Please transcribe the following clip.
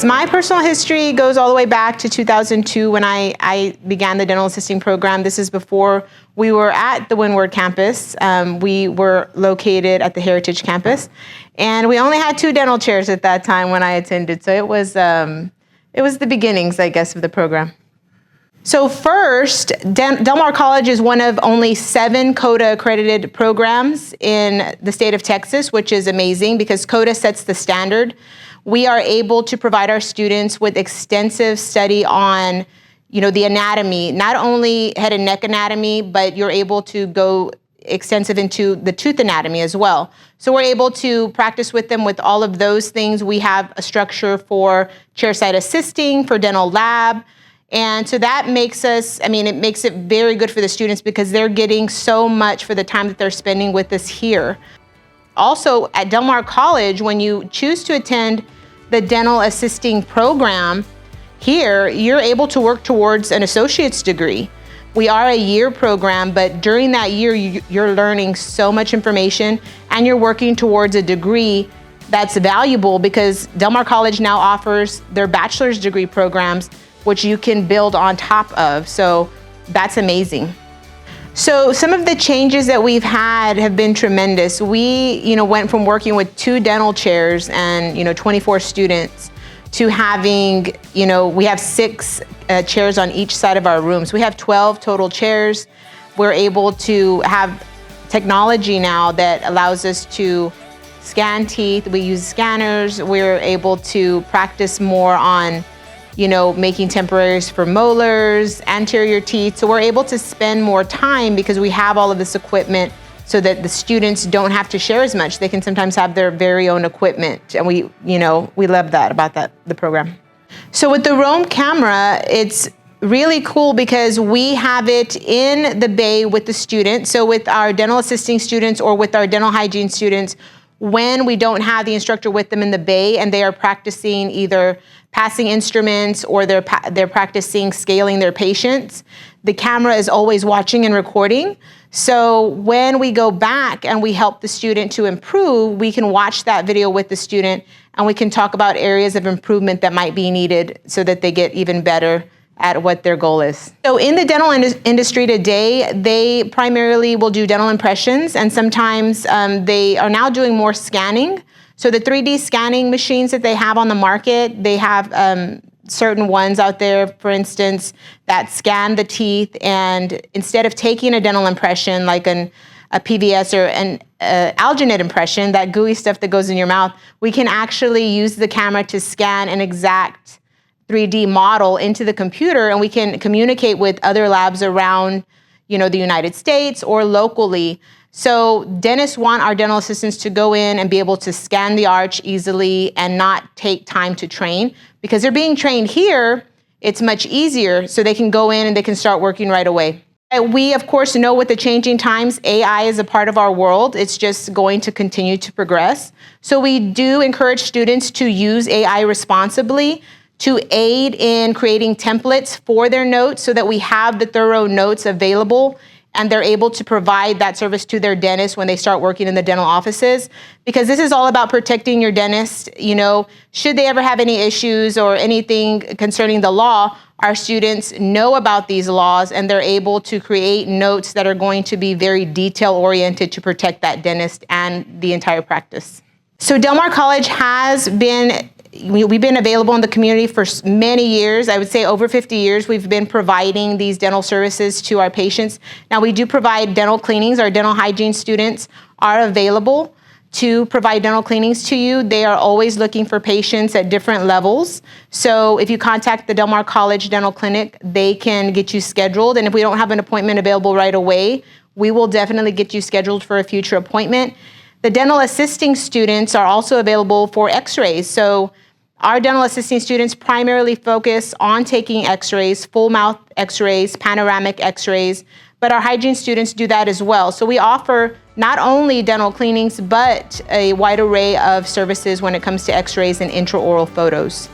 My personal history goes all the way back to 2002 when I began the dental assisting program. This is before we were at the Windward campus. We were located at the Heritage campus, and we only had 2 dental chairs at that time when I attended. So it was the beginnings, I guess, of the program. So first, Del Mar College is one of only 7 CODA accredited programs in the state of Texas, which is amazing because CODA sets the standard. We are able to provide our students with extensive study on, the anatomy, not only head and neck anatomy, but you're able to go extensive into the tooth anatomy as well. So we're able to practice with them with all of those things. We have a structure for chairside assisting, for dental lab. And so that makes it makes it very good for the students because they're getting so much for the time that they're spending with us here. Also, at Del Mar College, when you choose to attend the dental assisting program here, you're able to work towards an associate's degree. We are a year program, but during that year, you're learning so much information and you're working towards a degree that's valuable because Del Mar College now offers their bachelor's degree programs, which you can build on top of. So that's amazing. So some of the changes that we've had have been tremendous. We, went from working with 2 dental chairs and, 24 students to having, we have 6 chairs on each side of our rooms. We have 12 total chairs. We're able to have technology now that allows us to scan teeth. We use scanners. We're able to practice more on making temporaries for molars, anterior teeth. So we're able to spend more time because we have all of this equipment so that the students don't have to share as much. They can sometimes have their very own equipment. And we love that about the program. So with the Roam camera, it's really cool because we have it in the bay with the students. So with our dental assisting students or with our dental hygiene students, when we don't have the instructor with them in the bay and they are practicing either passing instruments or they're practicing scaling their patients, the camera is always watching and recording. So when we go back and we help the student to improve, we can watch that video with the student and we can talk about areas of improvement that might be needed so that they get even better at what their goal is. So in the dental industry today, they primarily will do dental impressions, and sometimes they are now doing more scanning. So the 3D scanning machines that they have on the market, they have certain ones out there, for instance, that scan the teeth, and instead of taking a dental impression like a PVS or an alginate impression, that gooey stuff that goes in your mouth, we can actually use the camera to scan an exact 3D model into the computer, and we can communicate with other labs around, the United States or locally. So dentists want our dental assistants to go in and be able to scan the arch easily and not take time to train. Because they're being trained here, it's much easier, so they can go in and they can start working right away. We, of course, know with the changing times, AI is a part of our world. It's just going to continue to progress. So we do encourage students to use AI responsibly, to aid in creating templates for their notes so that we have the thorough notes available and they're able to provide that service to their dentist when they start working in the dental offices. Because this is all about protecting your dentist. Should they ever have any issues or anything concerning the law, our students know about these laws and they're able to create notes that are going to be very detail-oriented to protect that dentist and the entire practice. So Del Mar College we've been available in the community for many years. I would say over 50 years, we've been providing these dental services to our patients. Now, we do provide dental cleanings. Our dental hygiene students are available to provide dental cleanings to you. They are always looking for patients at different levels. So if you contact the Del Mar College Dental Clinic, they can get you scheduled. And if we don't have an appointment available right away, we will definitely get you scheduled for a future appointment. The dental assisting students are also available for x-rays. So our dental assisting students primarily focus on taking x-rays, full mouth x-rays, panoramic x-rays, but our hygiene students do that as well. So we offer not only dental cleanings, but a wide array of services when it comes to x-rays and intraoral photos.